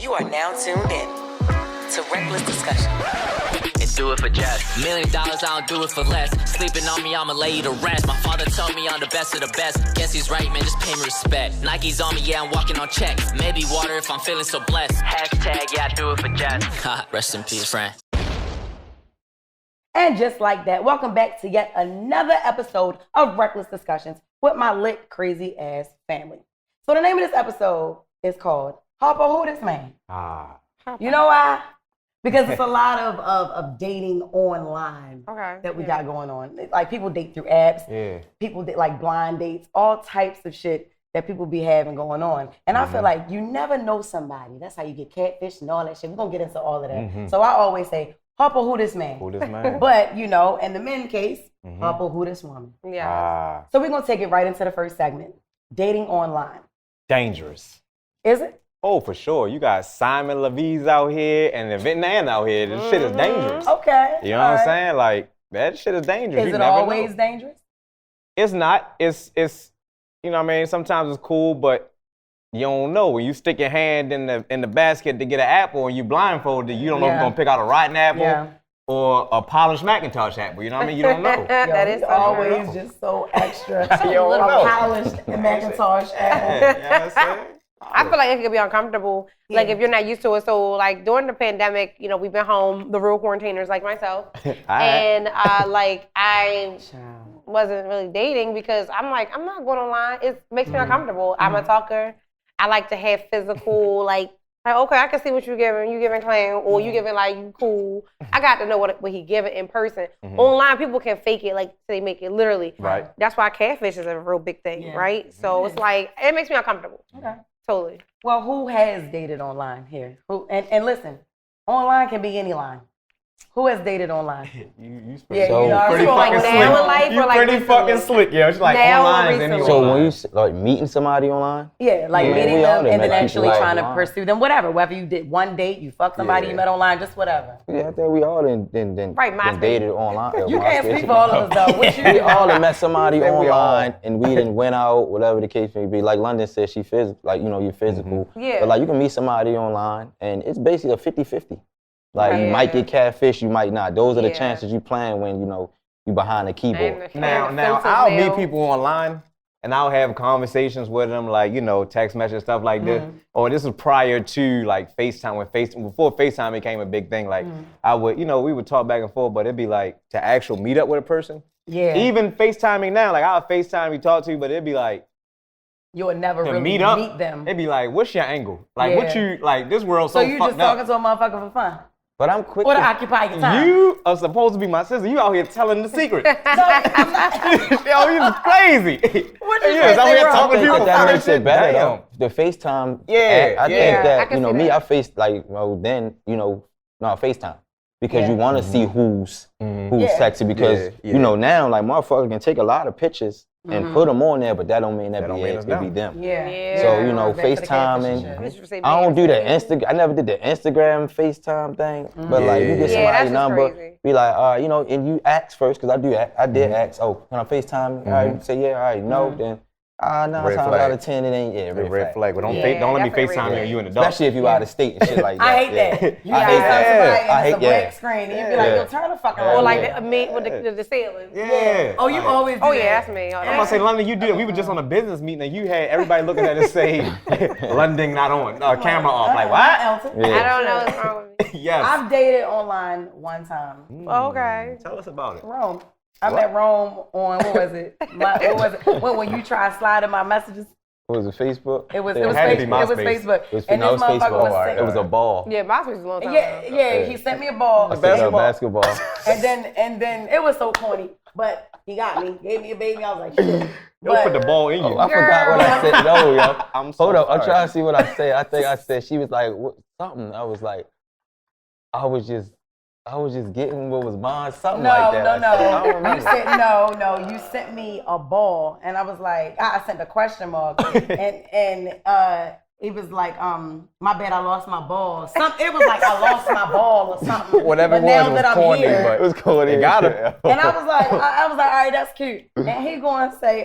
You are now tuned in to Reckless Discussion. And do it for Jess. $1 million, I don't do it for less. Sleeping on me, I'ma lay you to rest. My father told me I'm the best of the best. Guess he's right, man, just pay me respect. Nike's on me, yeah, I'm walking on check. Maybe water if I'm feeling so blessed. Hashtag, yeah, I do it for Jess. Rest in peace, friend. And just like that, welcome back to yet another episode of Reckless Discussions with my lit, crazy ass family. So the name of this episode is called HARPO, Who This Man? You know why? Because it's a lot of dating online that we got going on. Like people date through apps, people date like blind dates, all types of shit that people be having going on. And I feel like you never know somebody. That's how you get catfish and all that shit. We're gonna get into all of that. So I always say, HARPO, who this man? Who this man? But, you know, in the men case, HARPO, who this woman? Yeah. So we're going to take it right into the first segment. Dating online. Dangerous. Is it? Oh, for sure. You got Simon Levies out here and the Vietnam out here. This shit is dangerous. Okay. You know what I'm saying? Like, that shit is dangerous. Is you it never always know. dangerous? It's not. It's you know what I mean? Sometimes it's cool, but you don't know. When you stick your hand in the basket to get an apple and you blindfolded, you don't know if you're going to pick out a rotten apple or a polished Macintosh apple. You know what I mean? You don't know. That is always just so extra. You don't a know. polished Macintosh apple. You know what I'm saying? I feel like it could be uncomfortable, like if you're not used to it. So like during the pandemic, you know, we've been home, the real quarantiners like myself. And like I wasn't really dating because I'm like, I'm not going online. It makes me uncomfortable. I'm a talker. I like to have physical, like okay, I can see what you're giving. You giving clown, or you giving like you cool. I got to know what he giving in person. Online, people can fake it, like they make it literally. Right. That's why catfish is a real big thing, right? So it's like it makes me uncomfortable. Okay. Totally. Well, who has dated online here? Who? And listen, online can be any line. Who has dated online? You Yeah, so you know, pretty so like fucking now slick. in life You or like pretty recently? fucking slick, yeah. It's like Now or online is recently? anyone. So when you like meeting somebody online? Yeah, like Yeah, meeting we all them done and then met actually people trying to online. pursue them, whatever. Whether you did one date, you fucked somebody, you met online, just whatever. Yeah, I think we all done Right, MySpace. dated online. You can't speak for all of us though. What you We all done met somebody Say we online all. and we done went out, whatever the case may be. Like London said, she like, you know, you're physical. Yeah. But like you can meet somebody online and it's basically a 50-50. Like you might get catfish, you might not. Those are the chances you playing when, you know, you behind the keyboard. Now I'll meet people online and I'll have conversations with them, like, you know, text message, stuff like this. Or this was prior to like FaceTime, before FaceTime became a big thing. Like I would, you know, we would talk back and forth, but it'd be like to actual meet up with a person. Yeah. Even FaceTiming now, like I'll FaceTime you, talk to you, but it'd be like, You would never to really meet up, them. it'd be like, what's your angle? Like what you, like this world's So so you fucked just up. talking to a motherfucker for fun? But I'm quick Or to to occupy your time? You are supposed to be my sister. You out here telling the secret. No, I'm not. Yo, you crazy. What you You say was out here wrong? talking to think people. that makes shit. it better Damn. though. The FaceTime, Yeah, I yeah. think I that, can you know, see me, that. I faced like, well, then, you know, no, FaceTime. Because you want to see who's Yeah. sexy. Because, Yeah. you know, now, like, motherfuckers can take a lot of pictures and put them on there, but that don't mean that don't mean it's it be them. Yeah. So, you know, Back to the catfish FaceTime shit. and I don't do the Instagram. I never did the Instagram FaceTime thing, but like you get Yeah, somebody's that's just number, crazy. be like, you know, and you ask first because I did ask. Oh, can I FaceTime? All right, say yeah. All right, no, then 9 Red times flag. out of 10 it ain't. Yeah, Red flag. But don't Yeah, don't let me definitely FaceTime you red and you in the dark. Especially if you out of state and shit like that. I hate yeah. that. You I hate that. somebody I and it's a hate black that. screen and you be like, yo, turn the fuck around. Or like me with the ceiling. Yeah. Oh, you always do Oh that. yeah, that's me. I'm gonna say, London, you do that. We were just on a business meeting and you had everybody looking at us say, London not on, camera off. Like, what? Elton. Yeah. I don't know what's wrong with me. Yes. I've dated online one time. Okay. Tell us about it. Rome. I met Rome on, what was it? When you try to slide in my messages. What was it, Facebook? It was had to be Facebook. It was, And no, this it was motherfucker Facebook. was sick. It was a ball. Yeah, MySpace was a long time Yeah, ago. yeah, he sent me a ball. Basketball. And then it was so corny. But he got me, gave me a baby. I was like, shit. Don't put the ball in you. Oh, I forgot what I said. No, yo. I'm so Hold up, I'm sorry. trying to see what I said. I think I said, she was like, what, something. I was like, I was just getting what was mine, something like that. I don't You remember. said you sent me a ball, and I was like, I sent a question mark, and He was like, my bad, I lost my ball. It was like I lost my ball or something. Whatever but it now was, that I'm corny, here, but It was cool. it got him. and I was like, all right, that's cute. And he gonna say,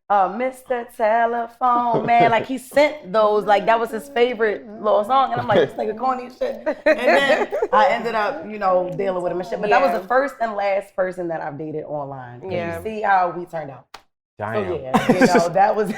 Mr. Telephone Man, like he sent those, like that was his favorite little song, and I'm like, this nigga corny as shit. And then I ended up, dealing with him and shit. But that was the first and last person that I've dated online. Yeah. You see how we turned out. Damn. So yeah, that was.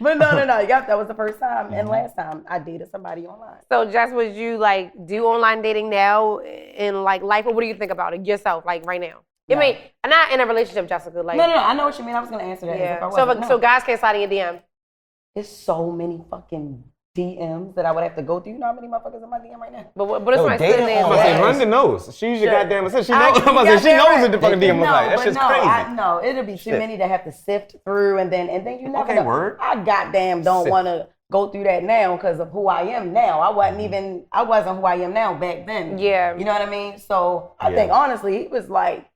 But no. Yep, that was the first time and last time I dated somebody online. So, Jess, would you like do online dating now in like life, or what do you think about it yourself, like right now? No. I mean, not in a relationship, Jessica. Like, No, I know what you mean. I was gonna answer that. yeah. As if I wasn't. No. So guys can't slide in your DM. It's so many fucking DMs that I would have to go through. You know how many motherfuckers in my DM right now? But it's like dating sitting there. I'm gonna say, Yes. London knows. She's your goddamn assistant. She I- knows. I'm gonna say, she goddamn knows right. what the fucking DM was like. That's but just no, crazy. No, it'll be too many to have to sift through, and then you never Okay, know. word. I goddamn don't want to go through that now because of who I am now. I wasn't who I am now back then. Yeah. You know what I mean? So I think honestly, he was like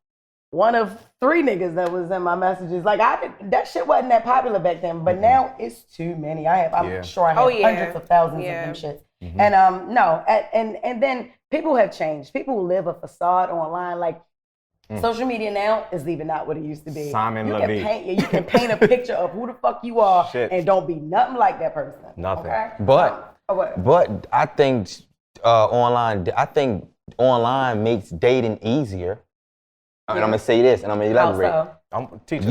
one of 3 niggas that was in my messages. Like that shit wasn't that popular back then, but now it's too many. I'm sure I have hundreds of thousands of them shits. And and then people have changed. People live a facade online. Like social media now is even not what it used to be. Simon you Levy. can paint a picture of who the fuck you are Shit. and don't be nothing like that person. Nothing. Okay? But What? but I think online makes dating easier. And I'm gonna say this, and I'm gonna elaborate. How so? I'm teach us.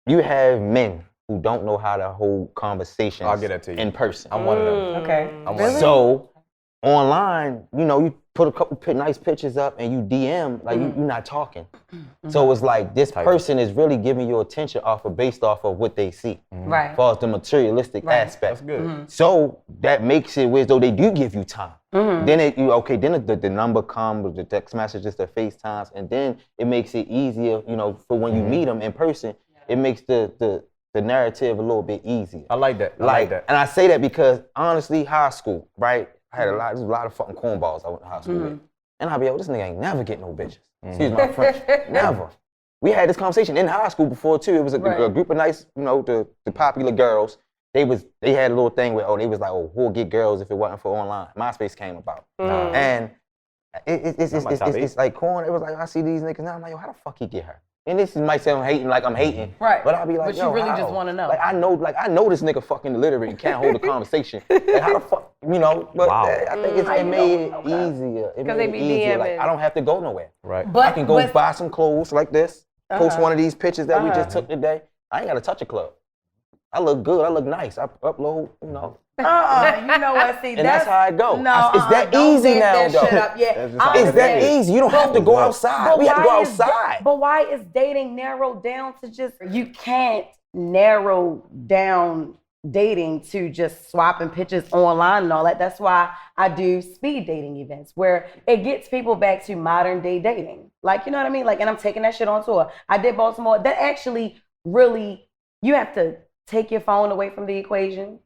You have men who don't know how to hold conversations I'll get that to you. in person. I'm one of them. Okay. I'm one of them. So online, you put a couple nice pictures up and you DM, like you're not talking. So it's like this person is really giving you attention based off of what they see. Right. As far as the materialistic aspect. That's good. So that makes it as though they do give you time. Then the number comes, the text messages, the FaceTimes, and then it makes it easier, for when you meet them in person. It makes the narrative a little bit easier. I like that. I like that. And I say that because honestly, high school, right? I had a lot of fucking cornballs I went to high school with. And I'll be like, this nigga ain't never get no bitches. Excuse my French. Never. We had this conversation in high school before too. It was a group of nice, the popular girls. They had a little thing where they was like, who'll get girls if it wasn't for online. MySpace came about. And it's like corn. It was like, I see these niggas now. I'm like, how the fuck he get her? And this might sound hating, like I'm hating. Right. But I'll be like, but you really how? just want to know. Like I know this nigga fucking illiterate and can't hold a conversation. Like how the fuck, but Wow. I think it made it easier. It 'Cause made they it be easier. Like DMing. I don't have to go nowhere. Right. But I can go buy some clothes like this, post one of these pictures that we just took today. I ain't gotta touch a club. I look good, I look nice. I upload, you know what? See, and that's how I go. No, It's that don't easy get now, that though. shit up. Yeah, That's just how it It's that is. easy. You don't have to go outside. We have to go outside. But why is dating narrowed down to just, you can't narrow down dating to just swapping pictures online and all that. That's why I do speed dating events where it gets people back to modern day dating. Like, you know what I mean? Like, and I'm taking that shit on tour. I did Baltimore. That actually really, you have to take your phone away from the equation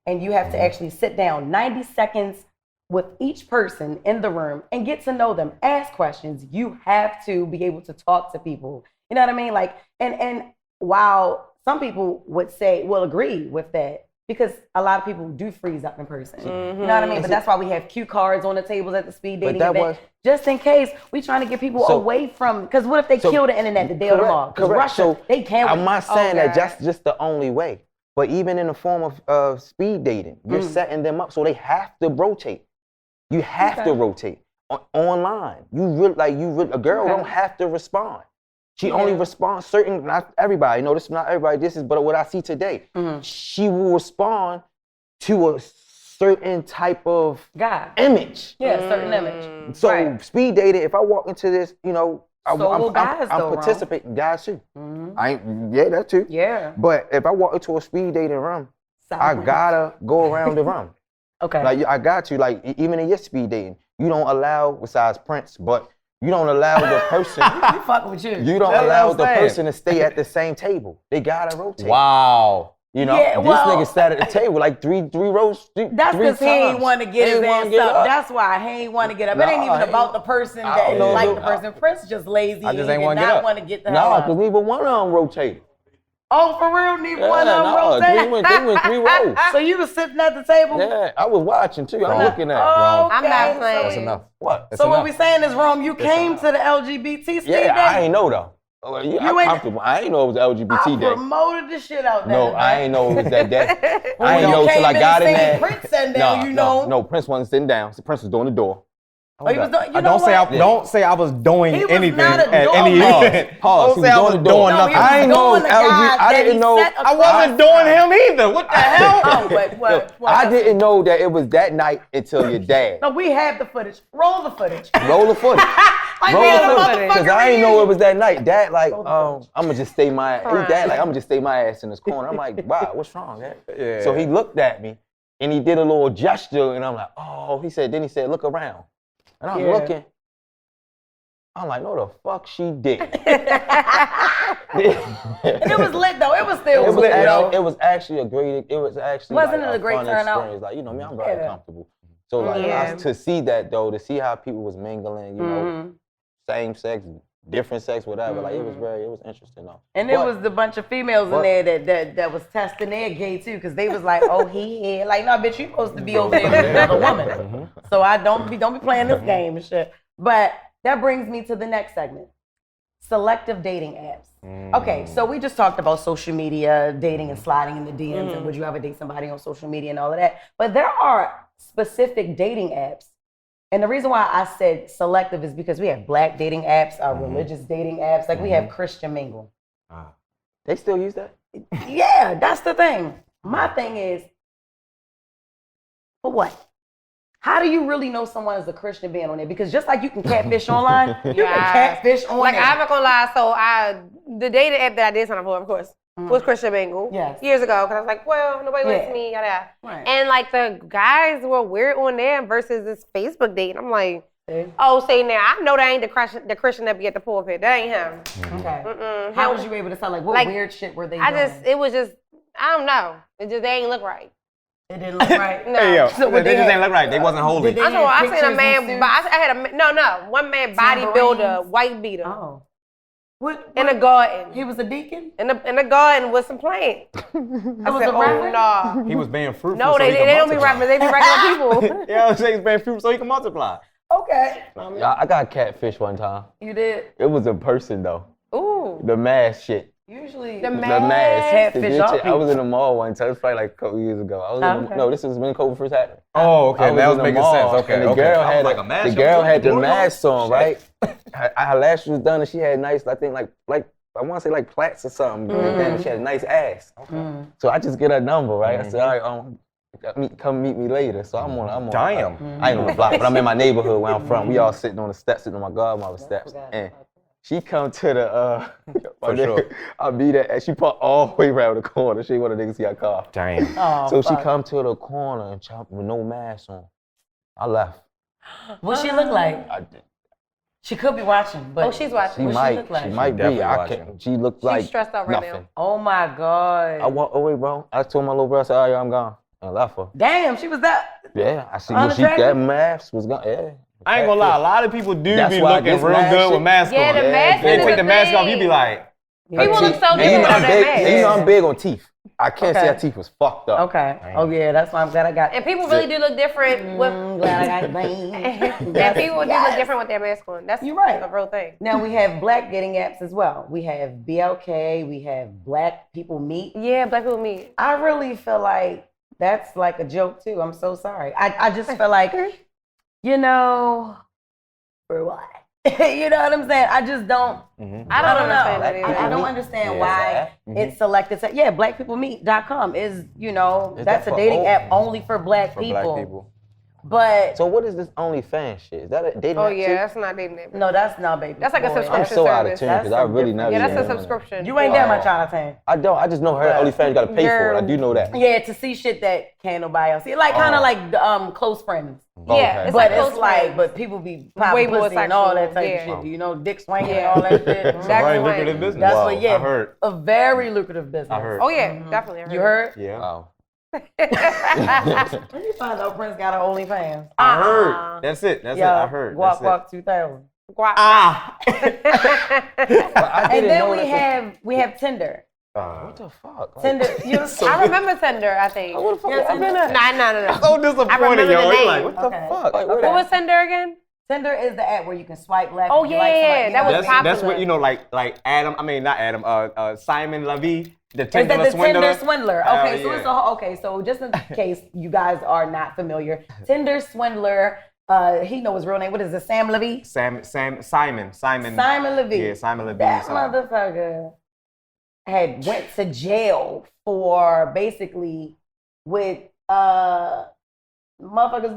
and you have to actually sit down 90 seconds with each person in the room and get to know them, ask questions. You have to be able to talk to people. You know what I mean? Like, and while some people will agree with that, because a lot of people do freeze up in person. You know what I mean? But that's why we have cue cards on the tables at the speed dating event. Just in case we trying to get people away from, because what if they kill the internet the day of tomorrow? Because Russia, they can't. I'm not saying that that's just the only way. But even in the form of speed dating, you're setting them up so they have to rotate. You have to rotate online. A girl don't have to respond. She only responds not everybody. No, this is not everybody. This is but what I see today. She will respond to a certain type of image. Yeah, a certain image. So speed dating. If I walk into this, I'm participating. Guys too. That too. Yeah. But if I walk into a speed dating room, I gotta go around the room. Okay. Like I got to, like even in your speed dating, you don't allow, besides Prince, but you don't allow the person. You fucking with you. You don't allow the person to stay at the same table. They gotta rotate. Wow. This nigga sat at the table like three rows. That's because he ain't want to get his ass up. That's why he ain't want to get up. It ain't even about the person that like the person. Prince just lazy. I just ain't want to get up. Want to get the hell up. Because neither one of them rotated. Oh, for real? Need Yeah, one no, rotate? they went 3 rows. So you was sitting at the table? Yeah, I was watching too. I'm looking at it. Oh, I'm not okay. playing. That's enough. What? That's So what enough. we saying is wrong. You came to the LGBT Speed Yeah, Day? I ain't know though. Oh, yeah, I'm ain't- comfortable. I ain't know it was LGBT I day. promoted the shit out there. No, I ain't know it was that day. When I ain't you know till came I got in and seen there. Prince sitting down, you know. No, Prince wasn't sitting down. Prince was doing the door. Oh, he was doing, you know Don't say what? don't say I was doing He was anything not a at any doorman. event. Pause. Don't say I was doing No, he nothing. was I ain't know doing the LG. guy I that didn't he know. set I wasn't doing him either. What the hell? Oh, but what? I didn't know that it was that night until your dad. No, we have the footage. Roll the footage. Roll the footage. Like Roll we the had a footage. Because I ain't know it was that night. Dad, like, the I'ma just stay my dad, like, I'ma just stay my ass in this corner. I'm like, wow, what's wrong, Dad? Yeah. So he looked at me and he did a little gesture, and I'm like, oh, then he said, look around. And I'm looking. I'm like, no, the fuck she did. And it was lit though. It was still lit though. It was actually a great. It was actually Wasn't like it a great fun turnout? experience. Like, you know me, I'm very Yeah. comfortable. So like to see that though, to see how people was mingling, you know, same sex, different sex, whatever. Like it was interesting though. And there was the bunch of females in there that was testing their gay too, because they was like, oh, he here. Like, no, bitch, you supposed to be over there with another woman. So I don't be playing this game and shit. But that brings me to the next segment. Selective dating apps. Okay, so we just talked about social media, dating and sliding in the DMs, and would you ever date somebody on social media and all of that. But there are specific dating apps. And the reason why I said selective is because we have black dating apps, religious dating apps, like we have Christian Mingle. They still use that? Yeah, that's the thing. My thing is, for what? How do you really know someone is a Christian being on there? Because just like you can catfish online, you can catfish on like there. I'm not gonna lie, so the dating app that I did sign up for, of course, was Christian Mingle. Yes. Years ago, because I was like, well, nobody likes Yeah. me, yada yada. Right. And like the guys were weird on there versus this Facebook date. I'm like, See? oh, say now I know that ain't the Christian that be at the pulpit. That ain't him. Okay. How was you able to tell? Like, what Like, weird shit were they I doing? it was just, I don't know. It just, they ain't look right. It didn't look right. No. Hey, yo, So what they they just had- ain't look right. They wasn't holy. Did they- I seen a pictures and man, suits? but I had a one man bodybuilder, white beater, Oh. What? in a garden. He was a deacon? In a garden with some plants. It was a reverend? no. He was being fruitful. No, so they he could don't be multiply. rappers. They be regular people. Yeah, I'm saying he's being fruitful so he can multiply. Okay. I got catfish one time. You did? It was a person though. Ooh. The mask shit. Usually. The The mask. mask. Catfish The bitch- off I was in the mall one time. It was probably like a couple years ago. I was in Okay. no, this is when COVID first happened. Oh, okay. I That was in the making mall, sense. Okay, and the okay. girl I was had like, a mask? the girl had the What? mask on, Shit. right? Her lashes was done, and she had nice, I think like I want to say like plaits or something. And she had a nice ass. Okay. So I just get her number, right? I said, all right, come meet me later. So I'm on. Damn. I ain't on the block, but I'm in my neighborhood where I'm from. We all sitting on the steps, sitting on my godmother's steps, and she come to the For sure. I'll be there, and she parked all the way around the corner. She ain't want to niggas see her car. Damn. Oh, So she fuck. come to the corner and chop with no mask on. I left. What she look like? I did. She could be watching, but Oh, she's watching. She What might. look like? She might be. definitely I watching. can't. She looked like stressed out right nothing. now. Oh my god. I walked away, bro. I told my little brother, I said, "Oh yeah, I'm gone," and left her. Damn, she was that. Yeah, I see. Unattractive? That mask was gone. Yeah. I ain't gonna lie. A lot of people do That's be why looking this real mask good with shit- masks Yeah, on. the mask They is take a the mask off, you thing. be like, People look so And good you know without I'm that big. mask. And you know I'm big on teeth. I can't say Okay. her teeth was fucked up. Okay. Oh yeah, that's why I'm glad I got. And people really do look different with. I'm glad I got brains. And people do look different with their mask on. That's You're right. a real thing. Now we have black dating apps as well. We have BLK. We have Black People Meet. Yeah, black people meet. I really feel like that's like a joke too. I'm so sorry. I just feel like, you know, for what? You know what I'm saying? I just don't. I don't understand that I either. don't understand Yeah. why it's selected. Yeah, blackpeoplemeet.com is, you know, Is that's that a for dating old- app only for black for people. black people. But So what is this OnlyFans shit? Is that a dating Oh app yeah, too? that's not dating app. no, that's not baby. That's like a boy. subscription. I'm so out of service. tune because I That's really some never. Yeah, that's even a went on it. subscription. You ain't that much out of time. I don't. I just know her OnlyFans. You got to pay for it. I do know that. Yeah, to see shit that can't nobody else see. Like kind of like close friends. Oh, Yeah, okay. it's But like it's close like, friends. but people be Way popping more pussy and all that sexual, type yeah. of shit. You know, dick swinging Yeah. and all that shit. It's a That's very right. lucrative business. That's Wow. what, yeah, I heard. a very lucrative business. I heard. Oh yeah, definitely. You heard? Yeah. Wow. Let me find out Prince got an OnlyFans. I heard. That's it. That's it. I heard. Guap That's it. Guap 2000. Guap. Ah. But I And didn't then know we that- have Tinder. What the fuck? Like, Tinder, I remember Tinder, I think. what the fuck? Yeah, I've been at. No. So disappointed, I remember yo. the You're name. like, what the Okay. fuck? Like, What was Tinder again? Tinder is the app where you can swipe left. Oh, if you like yeah, somebody, that was know. popular. That's what, you know, like Adam, I mean, not Adam, Simon Levy, the Is Tinder that the swindler. Tinder swindler? Hell Okay, so yeah. it's okay. So just in case you guys are not familiar, Tinder swindler. He know his real name. What is it? Sam Levy. Simon. Simon Levy. Yeah, Simon Levy. That motherfucker had went to jail for basically with motherfuckers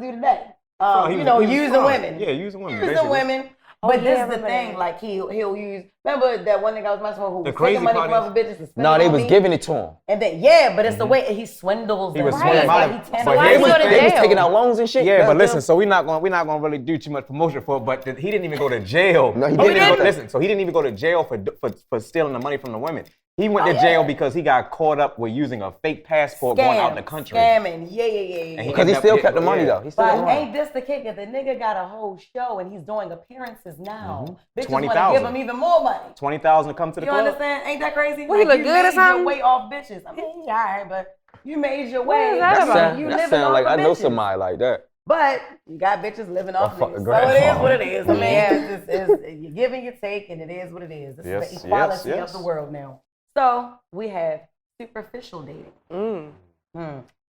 do today. He was using fraud. women. Yeah, using women. Using basically. women. Oh, But yeah, I this is the remember thing, that. like he'll use. Remember that one nigga I was messing with who The was crazy taking money part from is- other bitches and spending No, they on was me? giving it to him. And then but it's the way he swindles He them. was Right. swindling Like, them. he But tantalizes why They is he was, go to them. they was jail? taking out loans and shit. Yeah, That's but listen, them. so we're not gonna really do too much promotion for it. But he didn't even go to jail. No, he didn't didn't. even go, listen, so he didn't even go to jail for stealing the money from the women. He went to jail because he got caught up with using a fake passport going out the country. Scamming. Yeah. And Because he still kept the money though. He still got the But money. ain't this the kicker? The nigga got a whole show and he's doing appearances now. Bitches want to 20,000. give him even more money. 20,000 to come to the You club. understand? Ain't that crazy? Well, he look you good or made something? your way off bitches. I mean, yeah, all right, but you made your way. is that That about? sound, You that living sound off like of I know bitches. somebody like that. But you got bitches living off fucking niggas. So grandma. it is what it is. I mean, it's you give and you take, and it is what it is. This is the equality yes. of the world now. So we have superficial dating.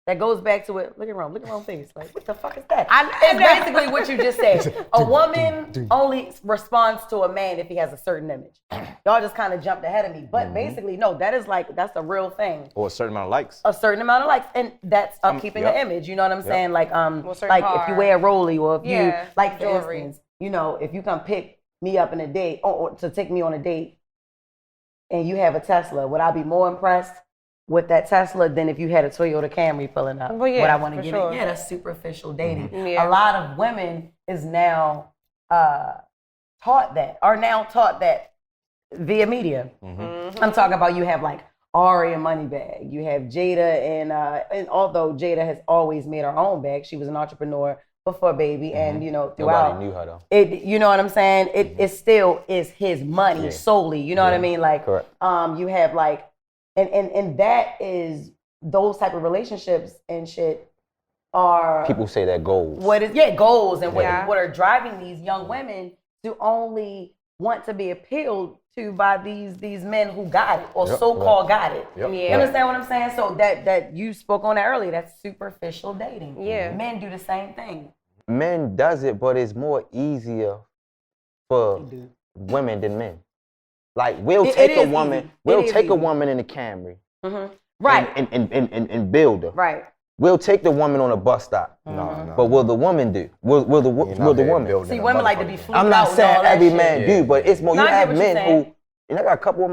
That goes back to it. Look at Rome face. Like, what the fuck is that? It's basically what you just said. A woman only responds to a man if he has a certain image. Y'all just kind of jumped ahead of me. But basically, no, that's a real thing. Or a certain amount of likes. A certain amount of likes, and that's upkeeping Yep. an image. You know what I'm saying? Like, certain like if car. you wear a rollie, or if Yeah, you, like, for jewelry. instance, if you come pick me up in a date, or to take me on a date, and you have a Tesla, would I be more impressed with that Tesla than if you had a Toyota Camry pulling up? Well, yeah, Would I want to for get sure. it? Yeah, that's superficial dating. Yeah. A lot of women is now taught that via media. I'm talking about you have like Ari and Moneybag, you have Jada, and although Jada has always made her own bag, she was an entrepreneur before Baby, and throughout. Nobody knew her though. It, you know what I'm saying? It still is his money solely. You know what I mean? Like, Correct. you have like, and that is those type of relationships and shit are People say that goals. goals and what Yeah. what are driving these young women to only want to be appealed to by these men who got it or so-called got it. Yep. You Yeah. understand what I'm saying? So that you spoke on that earlier. That's superficial dating. Yeah. Men do the same thing. Men does it, but it's more easier for women than men. Like we'll It take a is woman, easy. we'll It is take a easy. woman in a Camry, Right. and build her. Right. We'll take the woman on a bus stop. No. But will the woman do? Will the woman? See, women like to be flued I'm not out saying and all that every shit. man do, but it's more. No, You I get have what you're men saying. who, and I got a couple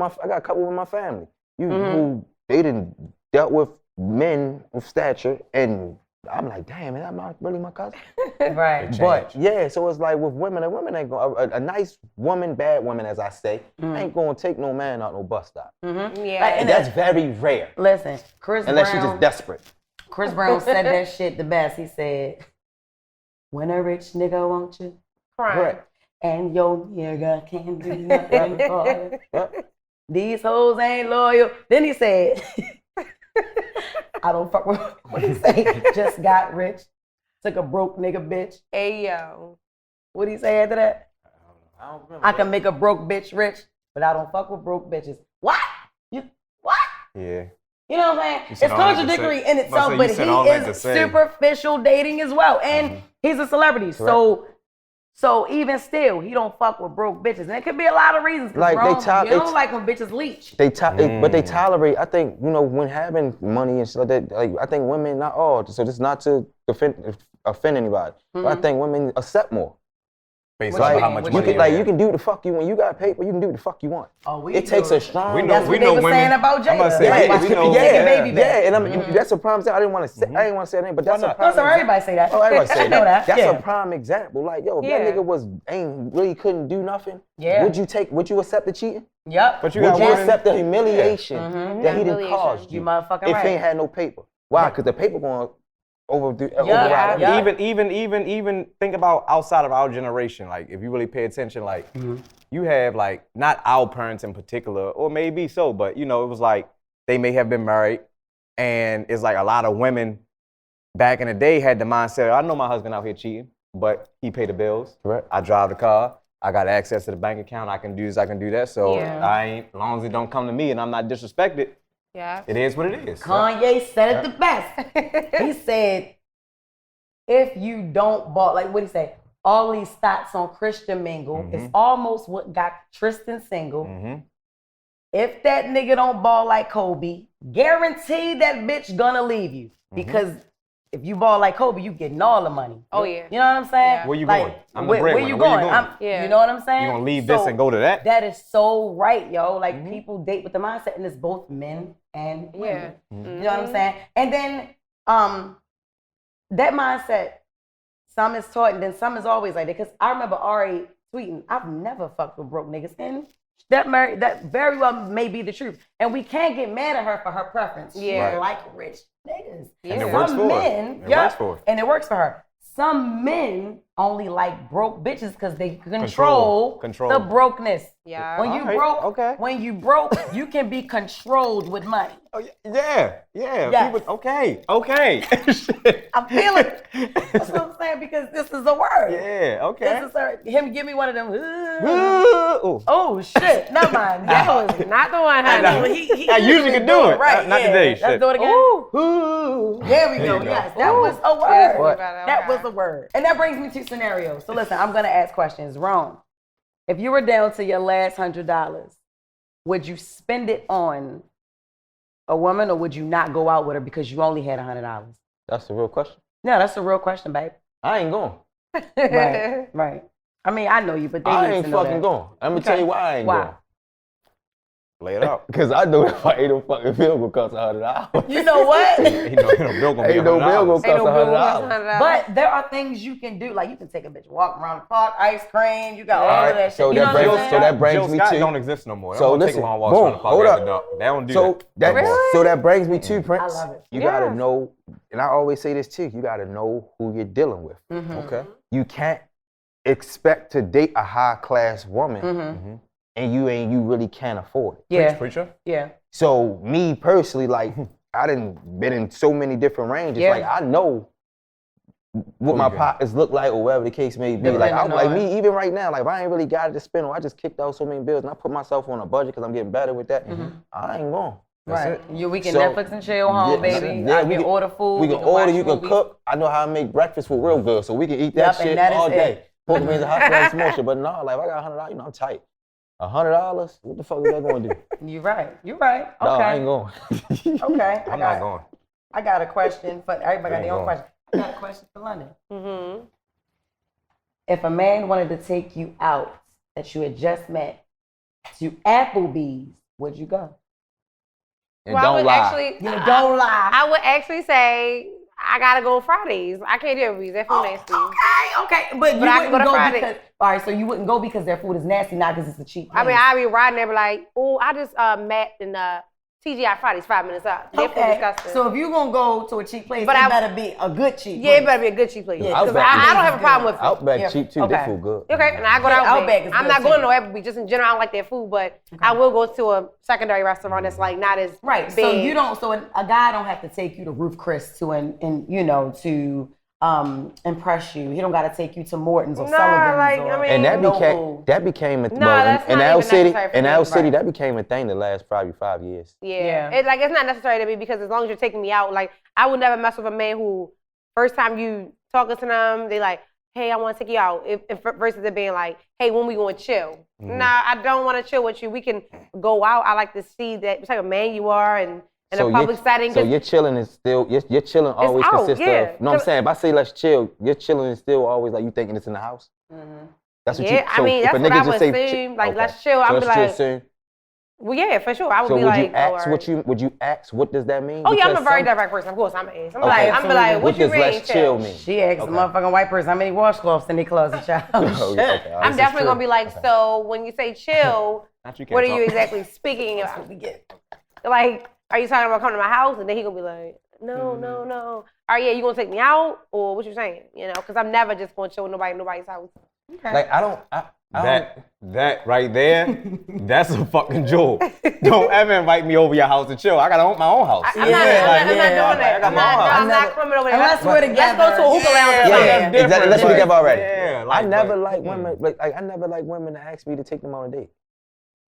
in my family. Who they didn't dealt with men of stature, and I'm like, damn, is that really my cousin? Right. But yeah, so it's like with women, a woman ain't going. A nice woman, bad woman, as I say, ain't gonna take no man out no bus stop. Yeah. And that's very rare, Listen, Chris unless Brown. she's just desperate. Chris Brown said that shit the best. He said, "When a rich nigga want you, Crime. and your nigga can't do nothing for you. Yep. These hoes ain't loyal." Then he said, "I don't fuck with." What did he say? Just got rich, took a broke nigga bitch. Hey yo. What did he say after that? I don't remember. I can make a broke bitch rich, but I don't fuck with broke bitches. What? What? Yeah. You know what I'm saying? You It's said all that to contradictory say- in itself, you but said all that he to is say. superficial dating as well, and he's a celebrity. So even still, he don't fuck with broke bitches, and it could be a lot of reasons. 'Cause Like, they Rome, top- you they don't t- like when bitches leech. But they tolerate. I think when having money and stuff like that. Like I think women, not all. So this is not to offend anybody, but I think women accept more. Based What on you how mean? much What money You you can mean? you can do the fuck you when you got paper. You can do the fuck you want. Oh, we It takes do. a strong. We know- That's we what they know were women- saying about Jada. I'm about to say, That's why we she know- was taking Baby yeah, back. and that's a prime example. I didn't want to say. I didn't want to say that name, but that's a not? prime. No, so everybody say that. Oh, everybody say I know that. That's yeah. a prime example. Like, yo, if Yeah. that nigga ain't really couldn't do nothing, Yeah. would you accept the cheating? Yep. But you Would got you women. accept the humiliation that he didn't Humiliation. cause You you? motherfucking if right. he ain't had no paper. Why? Because the paper going override yeah. everything. Even think about outside of our generation. Like if you really pay attention, like you have like not our parents in particular, or maybe so, but it was like they may have been married, and it's like a lot of women back in the day had the mindset, I know my husband out here cheating, but he paid the bills. Correct. I drive the car. I got access to the bank account. I can do this, I can do that. So as long as it don't come to me and I'm not disrespected, it is what it is. Kanye said it the best. He said, if you don't ball, like what he say? All these stats on Christian Mingle is almost what got Tristan single. If that nigga don't ball like Kobe, guarantee that bitch gonna leave you. Because if you ball like Kobe, you getting all the money. Oh, yeah. You know what I'm saying? Yeah. Where you Like, going? I'm the where breadwinner. you Where going? you going? You know what I'm saying? You gonna leave this and go to that? That is so right, yo. Like people date with the mindset, and it's both men and women. You know what I'm saying? And then that mindset, some is taught, and then some is always like that. Because I remember Ari tweeting, "I've never fucked with broke niggas," and that very well may be the truth. And we can't get mad at her for her preference. Yeah. She like rich niggas. And it works for her. It works for her. And it works for her. Some men only like broke bitches because they control the brokenness. Yeah. When you broke, you can be controlled with money. Oh, yeah. Yes. People, okay. I feel it. That's what I'm saying, because this is a word. Yeah, okay. This is him give me one of them. Ooh. Oh shit, never mind. That was not the one, honey. I usually can do it. Right, Not today. Let's do it again. Ooh. There we go. you go. Yes, that was a word. What? That was a word. And that brings me to scenarios. So listen, I'm gonna ask questions. Rome, if you were down to your last $100, would you spend it on a woman, or would you not go out with her because you only had $100? That's the real question. Yeah, that's a real question, babe. I ain't going. Right. I mean, I know you, but they I need ain't to know fucking that. going. I'm gonna tell you why I ain't going. Lay it out. Because I know if I ate a fucking bill gonna cost $100. You know what? Ain't no bill gonna be Ain't no bill gonna cost $100. But there are things you can do. Like you can take a bitch walk around the park, ice cream. You got all All of right, that shit. so You know that what I'm brings- saying? so that brings Jill me Scott to- don't exist no more. So I'm gonna listen, take long walks boom, around the park hold after up. dark. They don't do So that. so that brings me to Prince. I love it. You gotta know, and I always say this too. You gotta know who you're dealing with. Okay. You can't expect to date a high class woman, and you really can't afford it. Yeah. Preacher. Yeah. So me personally, like I done been in so many different ranges. Yeah. Like I know what my pockets look like, or whatever the case may be. Like I'm like me, even right now, like if I ain't really got it to spend, or I just kicked out so many bills, and I put myself on a budget because I'm getting better with that. I ain't going. Right. We can So- Netflix and chill home, baby. Yeah, I we can order food. We can order, watch you can movies. cook. I know how to make breakfast for real good, so we can eat that Yup, and shit that is all it. day. Pork beans and hot dogs, some more shit. But no, like if I got $100, I'm tight. $100, what the fuck is that going to do? You're right. Okay. No, I ain't going. Okay. I'm not going. I got a question for everybody. Got their own going. question. I got a question for London. If a man wanted to take you out that you had just met to Applebee's, would you go? And I don't would lie. actually, Don't lie. I would actually say I gotta go Fridays. I can't do Applebee's. That food nasty. Okay. But you I wouldn't can go to go Friday. because, all right, so you wouldn't go because their food is nasty, not because it's a cheap place. I mean, I'd be riding there, be like, oh, I just met in TGI Fridays 5 minutes out. That food disgusting. So if you're going to go to a cheap place, But it I- better be a good cheap yeah, it place. better be a good cheap place. Yeah, Because Outback I is don't have a problem with it. Outback cheap too. Okay. They food good. Okay, and I go to Yeah, Outback. Outback is I'm good not going too. to Applebee's. Just in general, I don't like their food, but I will go to a secondary restaurant that's like not as Right. big. So you don't. So a guy don't have to take you to Ruth Chris to to impress you. He don't got to take you to Morton's or Nah, Sullivan's. like, or I mean- And that Noble. became a No, well, that's in not L even City. necessary for In me. L City, Right. that became a thing the last probably 5 years. Yeah. Yeah. It's not necessary to me because as long as you're taking me out, like I would never mess with a man who first time you talking to them, they like, hey, I want to take you out. If versus it being like, hey, when we going to chill? Nah, I don't want to chill with you. We can go out. I like to see that type of man you are and in a public setting. So your chilling is still your chilling always out, consists yeah. of. No, I'm saying if I say let's chill, your chilling is still always like you thinking it's in the house. That's what yeah, you. I mean if that's a what nigga I just would say assume. Like okay. let's chill. So I would be that's what you're like, saying? well, yeah, for sure. I would So be would like, you ask alright. would you ask what does that mean? Oh yeah, I'm Because a very some- direct person. Of course, I'm an ace. I'm Okay. like, I'm be like, What what you does mean? let's chill mean? She asked the motherfucking white person how many washcloths in their closet, child. Oh, Shit. okay, all right. I'm This is definitely true. gonna be like, so when you say chill, Not you can't what are talk. you exactly speaking about? Like, are you talking about coming to my house? And then he gonna be like, no. All right, yeah, you gonna take me out? Or what you saying? You know, because I'm never just gonna chill with nobody in nobody's house. Like I don't. That right there, that's a fucking jewel. Don't ever invite me over your house to chill. I got my own house. I'm not doing that. I'm not coming over there. Unless we're together. Let's go to a hookah lounge. Yeah, exactly. Unless we're together already. Yeah, I never like women. Like I never like women to ask me to take them on a date.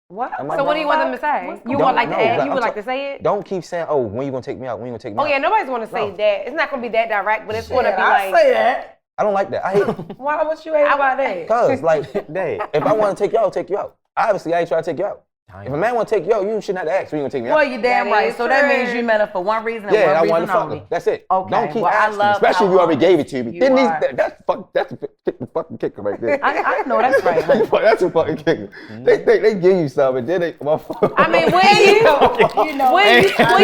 What? So what do you want them to say? You would like to ask? You would like to say it? Don't keep saying, "Oh, when you gonna take me out? When you gonna take me out?" Oh yeah, nobody's gonna say that. It's not gonna be that direct, but it's gonna be I like. say that. I don't like that. I hate it. Why would you hate about that? Cause like, if I want to take you out, I'll take you out. Obviously, I ain't trying to take you out. If a man want to take you out, you shouldn't have to ask when you gonna take me out. Well, you're damn That right. is So that true. means you meant it for one reason and Yeah, one I reason wanted to fuck only. her. That's it. Okay, Don't keep well, I asking, love especially if how you already gave it to me. you Then are. that's the fucking kicker right there. I know that's right, honey. That's a fucking kicker. They give you something, then they. I mean, when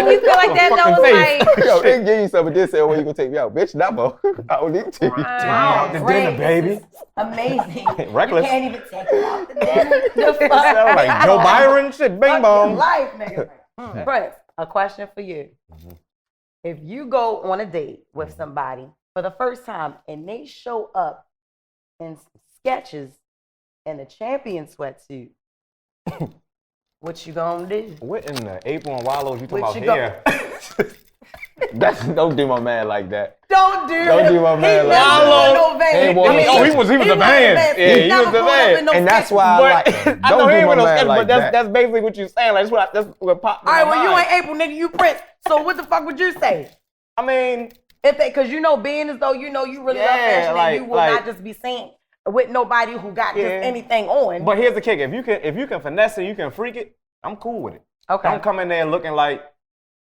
you feel like that though, it's like. Yo, they give you something, then say, "Oh, when you gonna take me out, bitch?" Never. I don't need to. Wow, to great. dinner, baby. This is amazing. Reckless. You can't even take it out to dinner. The fuck? Sound like Joe Byron shit. Bing Fuck bong. your life, nigga. Prince, a question for you. If you go on a date with somebody for the first time and they show up in sketches in a champion sweatsuit, what you gonna do? What in the April and Wallows you talking What about you here? Don't do my man like that. Don't do my man like that. that. No van. He want me- Oh, he was the man. Yeah, he was the man. And that's why I like him. I know Don't he do ain't my with no man sketch, like but that. that's basically what you saying. Like, that's what popped in All right, my well, you mind. ain't April, nigga. You Prince. So what the fuck would you say? I mean, If they, cause you know, being as though you know you really love Yeah, fashion, like- and you will like- not just be seen with nobody who got Yeah. just anything on. but here's the kick: if you can finesse it, you can freak it. I'm cool with it. Okay. Don't come in there looking like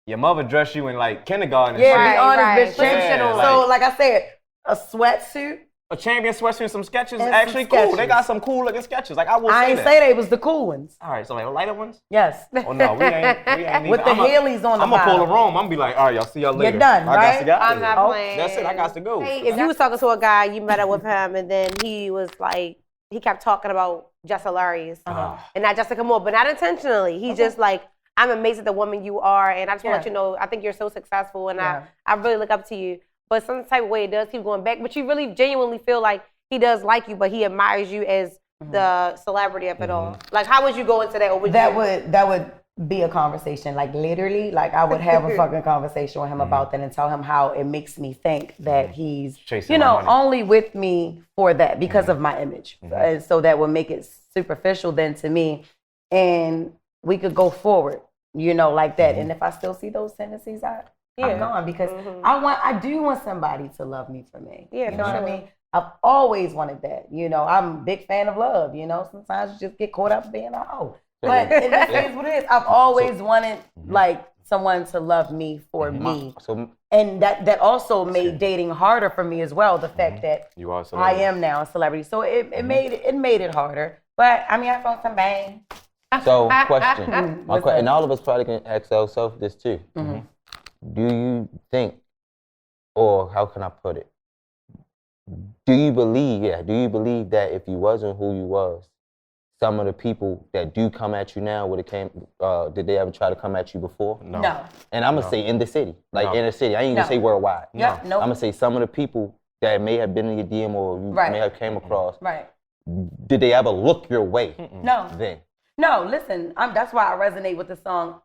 your mother dressed you in like kindergarten. And Yeah, shit. be honest, right. bitch. Put some Champ- shit on. So, like I said, a sweatsuit. A champion sweatsuit and some sketches And actually some cool. sketches. They got some cool looking sketches. Like I will I say ain't that. say they was the cool ones. All right, so like lighter ones. Yes. Oh no, we ain't With even. the Heelys on the I'm gonna pull a bottom. room. I'm gonna be like, all right, y'all see y'all later. You're done, I got right? to get out I'm of not here. playing. That's it. I got to go. Hey, if you was talking to a guy, you met up with him, and then he was like, he kept talking about Jess hilarious, and not Jessica Moore, but not intentionally. He's just like, I'm amazed at the woman you are, and I just want to let you know, I think you're so successful, and I really look up to you. But some type of way it does keep going back, but you really genuinely feel like he does like you, but he admires you as the celebrity of it all. Like, how would you go into that? Or would That would be a conversation. Like literally, like I would have a fucking conversation with him about that and tell him how it makes me think that he's, Chasing you know, my money. only with me for that because of my image. And so that would make it superficial then to me, and we could go forward, you know, like that. And if I still see those tendencies, I'm gone because I do want somebody to love me for me. Yeah, you know for what I sure. mean? I've always wanted that. You know, I'm a big fan of love. You know, sometimes you just get caught up being a hoe. But it is what it is. I've always wanted like someone to love me for me. So And that also made dating harder for me as well. The fact that You are a I celebrity. am now a celebrity. So it made it harder. But I mean, I found some bang. So, question. What's that? And all of us probably can ask ourselves this too. Do you think, or how can I put it? Do you believe that if you wasn't who you was, some of the people that do come at you now would have came, did they ever try to come at you before? No. And I'm gonna say in the city, like No. in the city. I ain't gonna No. say worldwide. Yeah, no. I'm gonna say some of the people that may have been in your DM or you Right. may have came across. Right. Did they ever look your way? No. Then. No, listen, that's why I resonate with the song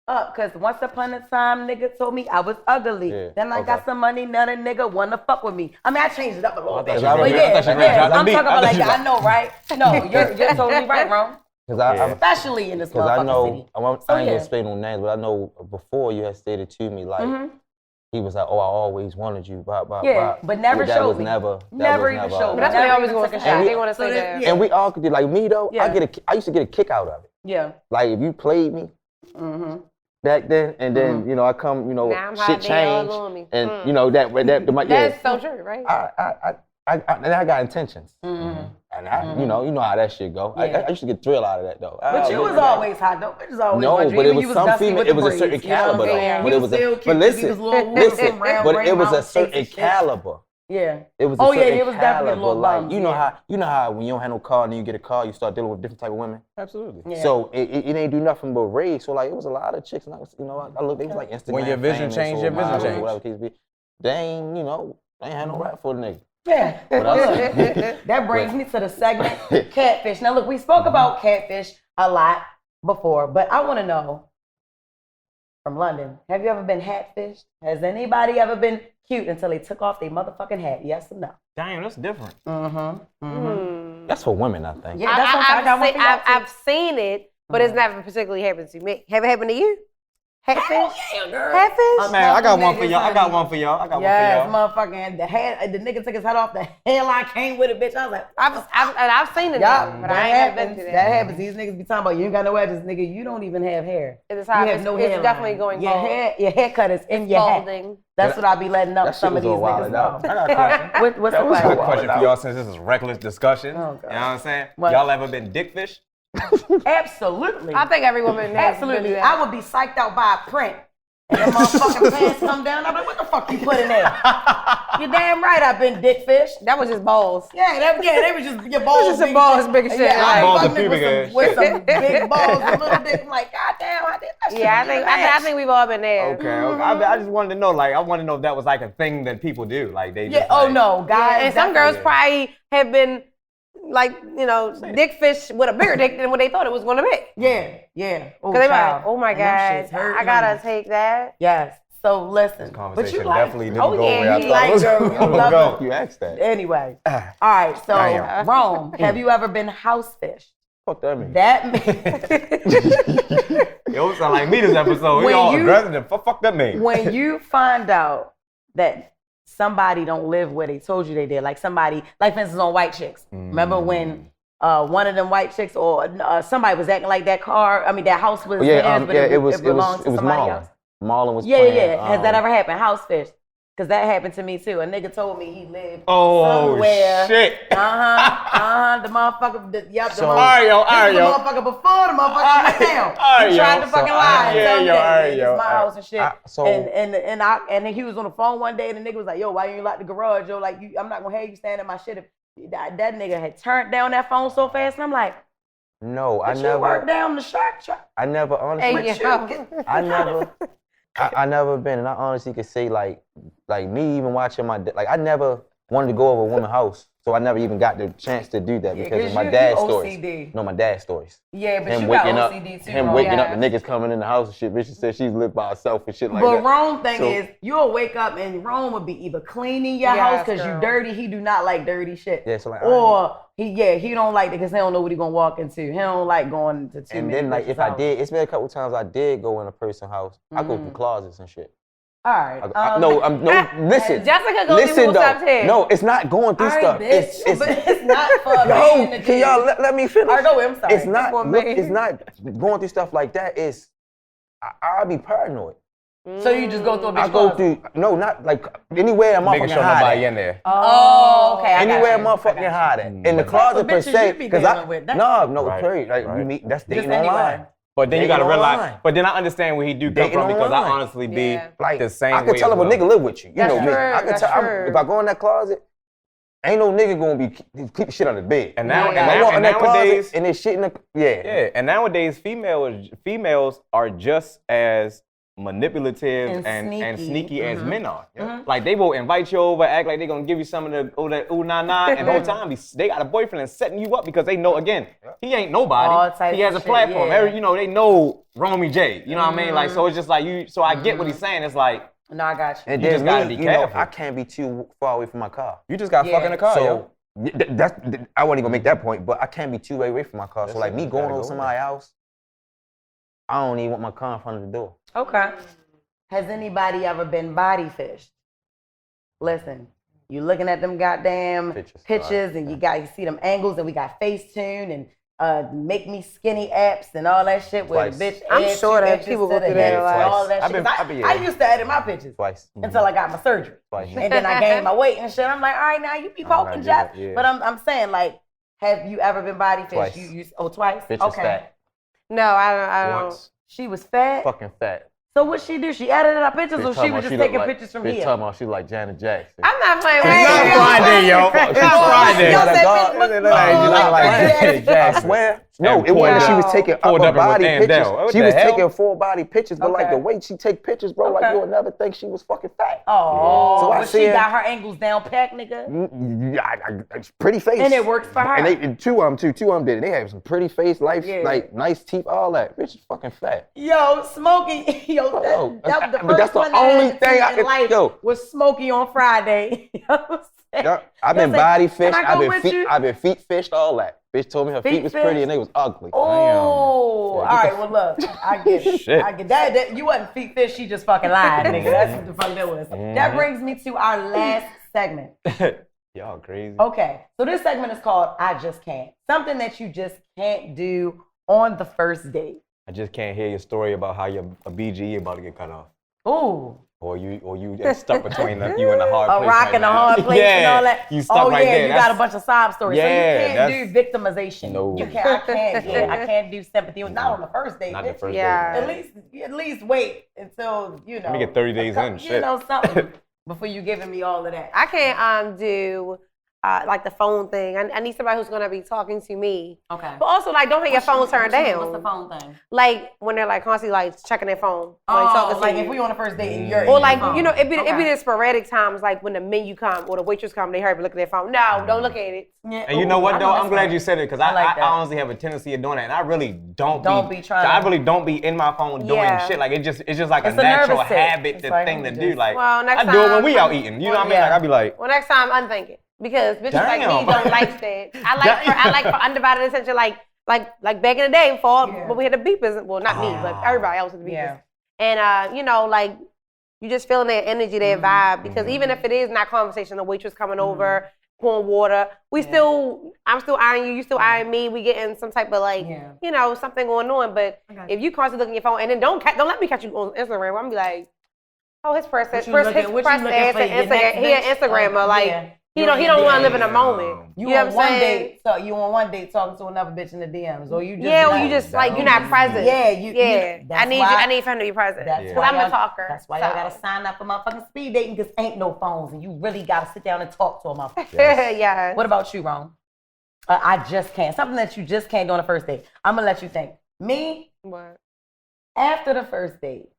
Up, because once upon a time, nigga told me I was ugly. Yeah, Then I got some money, none a nigga wanna fuck with me. I mean, I changed it up a little bit. you But were- I yeah, thought you were gonna drop that I'm beat. talking I about thought like you that. I know, right? No, you're totally right, Ron. Because Especially in this Because I motherfucking know, city. I ain't So, gonna yeah. say no names, but I know before you had stated to me, like, he was like, oh, I always wanted you, blah, blah, Yeah, blah. but never that showed was me. Never Never even showed me. But that's why they Never always even going took for a shot. shot. They want to So say that- that. yeah. And we all could do, like me though, Yeah. I used to get a kick out of it. Yeah. Like if you played me back then, and then, you know, I come, you know, Now I'm shit hot, they all changed. on me. And, you know, that yeah. That's so true, right? And I got intentions. And I, you know how that shit go. Yeah. I used to get thrill out of that though. But you was always hot though. Bitches always No, want you. but it Even was you some dusty female. with It the was a braids, certain you know what I'm caliber though. saying? But You it was still a. cute, But you listen, was little listen. round But brain it was a mountain certain face and shit. caliber. Yeah. It was a Oh yeah, certain it was definitely a caliber. little Like bums. you know how when you don't have no car and then you get a car, you start dealing with different type of women. Absolutely. Yeah. So it ain't do nothing but raise. So like it was a lot of chicks, and I was, you know, I looked. It was like Instagram. When your vision famous changed, or your vision models or changed. whatever the case be. They ain't, you know, they ain't had no rap for the nigga. Yeah. Look, that brings me to the segment catfish. Now, look, we spoke about catfish a lot before, but I want to know from London, have you ever been hatfished? Has anybody ever been cute until they took off their motherfucking hat? Yes or no? Damn, that's different. That's for women, I think. Yeah, that's what I got one for y'all, too. I've seen it, but it's never particularly happened to me. Have it happened to you? Hatfish? Yeah, girl. Hatfish? Man, I got one for y'all. I got one for y'all. Yes, motherfucking the nigga took his head off. The hairline came with it, bitch. I was like, I've seen it, yeah, but I ain't never been through that happens. These niggas be talking about you ain't got no edges, nigga. You don't even have hair. It's you have no hair. It's definitely going bald. Your haircut is in your hat. That's what I be letting up some of these niggas know. I got a question. What's the I got a question? question for y'all since this is reckless discussion. Oh, You God. know what I'm saying? What? Y'all ever been dickfished? Absolutely. I think every woman has Absolutely. been through I that. would be psyched out by a print. And the motherfucking pants come down. I'm like, what the fuck you put in there? You're damn right I've been dickfished. That was just balls. Yeah, they was just your balls. Just some balls big as shit. Yeah, I Balls fucking and with pubic with some big balls and little dick. I'm like, God damn, I did that shit. Yeah, I think we've all been there. Okay. I just wanted to know, like, I want to know if that was like a thing that people do. Like, they Yeah, just, oh like, no, guys. And some girls probably have been like, dick fish with a bigger dick than what they thought it was going to be. Yeah. Oh, Because they child. like, oh my And them God, shits hurt I gotta me. take that. Yes. So listen, Conversation but you like, definitely didn't oh go yeah, where I you thought like it was girl, gonna you love go. it. You asked that. Anyway, all right. So Damn. Rome, have you ever been house fished? Fuck that mean. That means It sound like me this episode. We When all you- aggressive. And fuck that mean. when you find out that somebody don't live where they told you they did, like somebody, like for instance on White Chicks. Remember when one of them white chicks or somebody was acting like that house was theirs, but it belonged to somebody Marlon. else. Marlon was Yeah, playing. yeah. Has that ever happened? House fish. Because that happened to me too. A nigga told me he lived Oh, somewhere. shit. The motherfucker. The All right, yo. the motherfucker before the motherfucker went down. All right, He tried yo. to fucking So, lie and yeah, tell me yo, that all right, this yo, is my all right. house and shit. So- and then he was on the phone one day and the nigga was like, yo, why you ain't lock the garage? Yo, like I'm not gonna have you stand in my shit. If that nigga had turned down that phone so fast, and I'm like, No, I but you work never. down the shark truck. I never honestly. Hey, yo. I never been, and I honestly could say like me even watching like I never wanted to go over a woman's house, so I never even got the chance to do that because of my dad's stories. OCD. No, my dad's stories. Yeah, but Him you got waking up, OCD too. him Ron. waking up, Yeah. the niggas coming in the house and shit. Bitch said she's lived by herself and shit like But that. Rome thing So- is, you'll wake up and Rome would be either cleaning your Yes, house because you girl. dirty. He do not like dirty shit. Yeah, so like, or he don't like it because he don't know what he gonna walk into. He don't like going to too And many then like bitches' if I house. did, it's been a couple times I did go in a person's house. I go Mm-hmm. through closets and shit. All right. No, listen. Jessica goes Listen through though. stuff too. No, it's not going through All right, stuff. bitch, but it's not for No, being the can y'all dude. let me finish? All right, go ahead, I'm sorry. It's not. For Look, me. it's not going through stuff like that. It's I'll be paranoid. So you just go through a bitch I go closet. through not like anywhere a Making motherfucking sure hide nobody at. in there. Oh, okay. I got Anywhere a you. motherfucking hide at. In the What closet type per of bitches se. you be Because dealing with? no, Right, period. Like right. you meet that's dating Just online. anyway. But then you Dating gotta realize. online. But then I understand where he do come Dating from because I online. honestly be Yeah. Like the same I could way tell as if a well. nigga live with you. You That's know me. true, I could that's tell true. if I go in that closet, ain't no nigga gonna be keep shit under the bed. And now, Yeah. I walk in and that closet nowadays, and there's shit in the yeah, and nowadays females are just as manipulative And and sneaky. sneaky as men are. Like they will invite you over, act like they're gonna give you some of that ooh nah nah, and the whole time they got a boyfriend and setting you up because they know again he ain't All nobody. types He has a of shit, platform. yeah. They know Romy J. You know what I mean? Like so it's just like you. So I get what he's saying. It's like No, I got you. And You then just gotta be you know, careful. I can't be too far away from my car. you just got Yeah. fuck in the car, yo. So I wasn't gonna make that point, but I can't be too away from my car. So That's like it, me you going gotta over go somebody's house, I don't even want my car in front of the door. Okay. Has anybody ever been body fished? Listen, you looking at them goddamn pictures and you see them angles and we got Facetune and make me skinny apps and all that shit with Twice. a bitch. I'm add sure 2 that inches people to go the through that hips a lot. and all that I've shit. been- 'Cause I used to edit my pictures Twice. until I got my surgery. Twice. And then I gained my weight and shit. I'm like, all right, now you be poking, do Jess. that, yeah. But I'm saying, like, have you ever been body fished? Twice. You twice? Bitch is Okay. fat. No, I don't. Once. She was fat. Fucking fat. So what she do? She edited our pictures, Bitch or she talking was about just look taking like- pictures from bitch here? talking about she like Janet Jackson. I'm not playing with Hey, you. yo. Friday, yo. It's Friday. Y'all said Like, bitch look like good. I swear, No, it wasn't that she was taking Pulled upper up and body with pictures. Andel. What She the was hell? taking full body pictures, but like Okay. the way she take pictures, bro, like Okay. you'll never think she was fucking fat. Oh, So I but see she her- got her angles down packed, nigga. Yeah, pretty face. And it works for her. And two of them did it. They had some pretty face, life, Yeah. like nice teeth, all that. Bitch is fucking fat. Yo, Smokey, yo, Oh, that the but first that's the one that only had thing I in could- life yo. was Smokey on Friday. You know what I'm saying? Yeah, I've been Yo, say, body "Can fished. I go with you?" I've been feet fished, all that. Bitch told me her feet Feet was fished? pretty and they was ugly. Oh, all Yeah, right. Well, look, I get it. Shit. I get that. You wasn't feet fish. She just fucking lied, nigga. That's what the fuck that was. That brings me to our last segment. Y'all crazy. Okay, so this segment is called "I Just Can't." Something that you just can't do on the first date. I just can't hear your story about how your a BGE about to get cut off. Ooh. Or you get stuck between you and the hard A place. rock right and a now. hard place yeah, and all that. You stuck oh right yeah, there. you That's- got a bunch of sob stories. Yeah, so you can't do that's- victimization. No. You can't. I can't. Yeah, I can't do sympathy. Not on the first date. Not the bitch. first Yeah. date. At least wait until you know. Let me get 30 days in, You shit. know something before you giving me all of that. I can't do like the phone thing. I need somebody who's gonna be talking to me. Okay. But also like don't have your phone turned down. What's the phone thing? Like when they're like constantly like checking their phone when they talking to like you. if we on a first date and you're Or in like, your phone. you know, it be Okay. the sporadic times like when the menu come or the waitress come, they hurry look at their phone. No, don't look at it. Yeah. And you know Ooh, what I though? I'm this glad one. you said it because I like I that. honestly have a tendency of doing that, and I really don't be trying I to- really don't be in my phone doing Yeah. shit. Like it's just like It's a a natural nervous tick. habit, It's the like, thing to I'm do. just- Like Well, next I do it when we time- out eating. You know what I mean? Yeah. Like I be like, Well, next time unthink it because bitches like me Damn. don't like that. I like for undivided attention, like back in the day before, Yeah. but we had the beepers. Well, not me, but everybody else had the beepers. Yeah. And you know, like you just feeling their energy, their Mm-hmm. vibe. Because even if it is not conversation, the waitress coming over, pouring water, I'm still eyeing you, you still eyeing me. We getting some type of like, Yeah. you know, something going on. But Okay. if you constantly looking at your phone and then don't let me catch you on Instagram, I'm gonna be like, oh, his press What you press looking- his what you press looking ass for, and your Instagram. next He an bitch? Instagrammer, like Yeah. he don't want to live in the moment. You know on what I'm one saying? date, so you on one date talking to another bitch in the DMs, or you just Yeah, or not- you just like you're not present. Yeah, yeah. that's I need why- I need for him to be present That's because why I'm a y'all- talker. That's why y'all so. gotta sign up for motherfucking speed dating because ain't no phones and you really gotta sit down and talk to a motherfucker. yeah. What about you, Ron? I just can't. Something that you just can't do on a first date. I'm gonna let you think. Me, What? after the first date,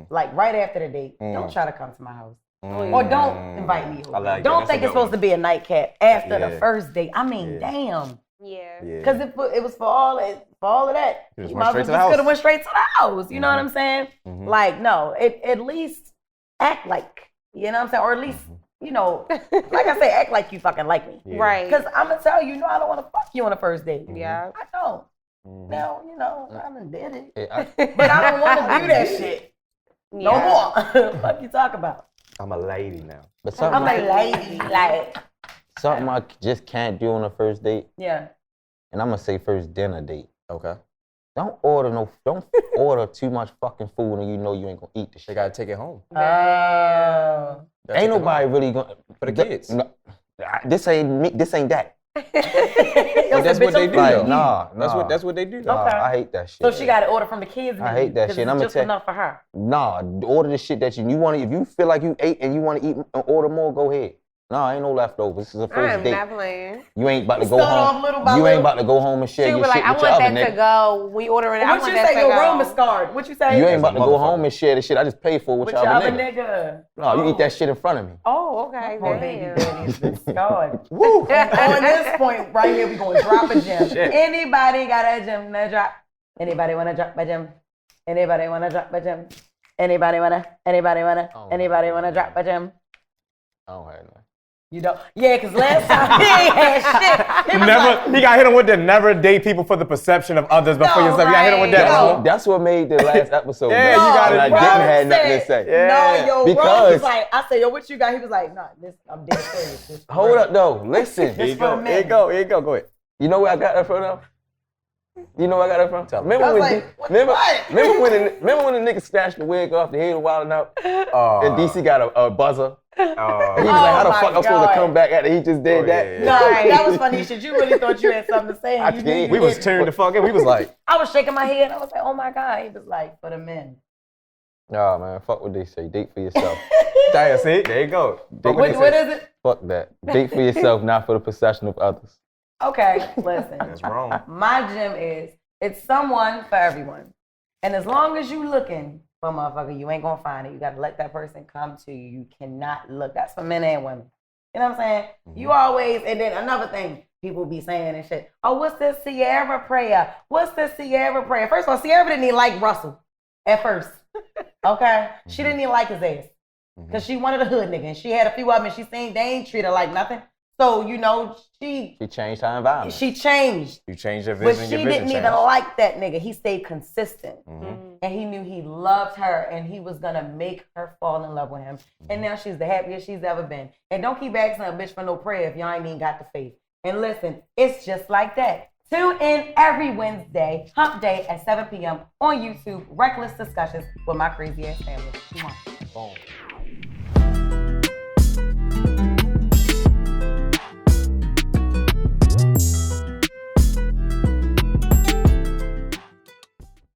like right after the date, don't try to come to my house. Or don't invite me over. I like that. Don't That's a think good it's supposed one. to be a nightcap after the Yeah. first date. I mean, Yeah. damn. Yeah. Yeah. Because it was for all of that. You just You went straight to the house. could have went straight to the house. You know what I'm saying? Like, no, at least act like, you know what I'm saying? Or at least, you know, like I say, act like you fucking like me. Yeah. Right. Because I'm going to tell you, no, I don't want to fuck you on the first date. Yeah. I don't. Now, you know, I done did it. Yeah, But I don't want to do that shit. No more. Fuck you talk about. I'm a lady now. but I'm something, a lady. Like, something I just can't do on a first date, yeah. and I'm gonna say first dinner date. Okay. Don't order too much fucking food and you know you ain't gonna eat the They shit. gotta take it home. Oh. Gotta take Ain't it nobody home. really gonna For the kids. No, this ain't me. This ain't that. Yo, that's bitch, what they I'm do, feeding though. you. That's what they do. Nah, Okay. I hate that shit. So she got to order from the kids. I menu, hate that 'cause shit. It's I'ma just tell- enough for her. Nah, order the shit that you want. If you feel like you ate and you want to eat and order more, go ahead. Nah, ain't no leftovers. This is a I first am date. not playing. You ain't about to You go start home. off little by You little. ain't about to go home and share She your was like, shit I with your want other that to nigga. go. We ordering it. I What want you that say? to Your go. room is scarred. What you say? You ain't about to go motherfucker. home and share the shit I just paid for with with your your other other nigga. nigga. No, you eat that shit in front of me. Oh, okay. Poor baby Damn. daddy has been scarred. Woo! On this point right here, we gonna drop a gem. Shit. Anybody got a gem to drop? Anybody wanna drop a gem? Anybody wanna drop a gem? Anybody wanna drop a gem? I don't have none. You don't? Yeah, because last time he ain't had shit. He was like, He got hit him with the never date people for the perception of others before No, yourself. You got hit him with that. right. bro. That's what made the last episode. Yeah, though. you gotta- And I Ron didn't have nothing to said- say. Yeah. No, yo, Ron Because- was like, I said, yo, what you got? He was like, nah, I'm dead serious. This for Hold real. up, though. Listen. This for the men. Here you go. Go ahead. You know where I got that from? Though? You know where I got that from? I was when like, what? remember when the nigga snatched the wig off the head and wilding out? And DC got a buzzer. And he was like, how the Oh fuck my I'm supposed God. to come back after he just did that? yeah. No, that was funny shit. You really thought you had something to say. I And you did. knew We you was didn't. tuned the fuck in. We was like, I was shaking my head. I was like, oh my God. He was like, for the men. Nah, man, fuck what they say. Date for yourself. damn, see, there you go. What is it? Fuck that. Date for yourself, not for the possession of others. Okay, listen. That's wrong. My gym it's someone for everyone. And as long as you looking for a motherfucker, you ain't gonna find it. You gotta let that person come to you. You cannot look. That's for men and women. You know what I'm saying? Mm-hmm. You always, and then another thing people be saying and shit. Oh, what's this Sierra prayer? What's this Sierra prayer? First of all, Sierra didn't even like Russell at first. Okay? Mm-hmm. She didn't even like his ass. Because she wanted a hood nigga. And she had a few of them and she seen they ain't treat her like nothing. So, you know, she changed her environment. She changed. You changed her vision. But she didn't even like that nigga. He stayed consistent. Mm-hmm. And he knew he loved her and he was gonna make her fall in love with him. Mm-hmm. And now she's the happiest she's ever been. And don't keep asking a bitch for no prayer if y'all ain't even got the faith. And listen, it's just like that. Tune in every Wednesday, Hump Day at 7 p.m. on YouTube, Reckless Discussions with my crazy ass family. Boom.